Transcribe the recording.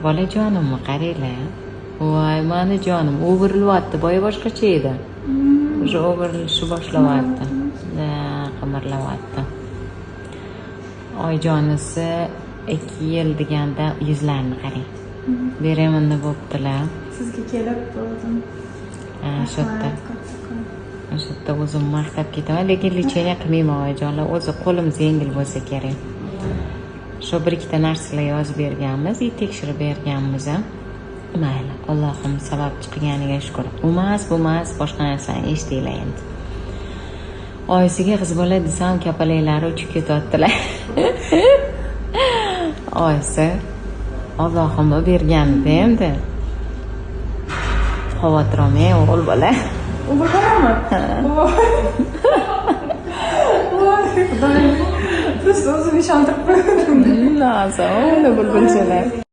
bolajonimni qaranglar. Voy, mani jonim o'g'irlayapti. Boya boshqacha edi. O'sha o'g'irlashni boshlayapti. Qimirlayapti. Oyijonisi 2 yil deganda yuzlarini qarang. Bereminda bo'ptilar. Sizga kelib bo'ldim. Shu yerda o'zim maqtab ketaman, lekin lecheniya qilmayman oyijonlar. O'zi qo'limiz yengil bo'lsa kerak. Shu bir ikkita narsalar yozib berganmiz, tekshirib berganmiz. Mayli, Allohim sababchi qilganiga shukr. Bo'lmas, boshqa narsani eshitinglar endi. Oyisiga qiz bola desam, kapalaklari uchib ketyaptilar. Oyisi Allohim berganida endi. Xavotir olmang, o'g'il bola. O'g'il bolami? Xudoyim. Siz o'zim ishontirib qo'ydim. Noza, o'g'il bo'lchalar.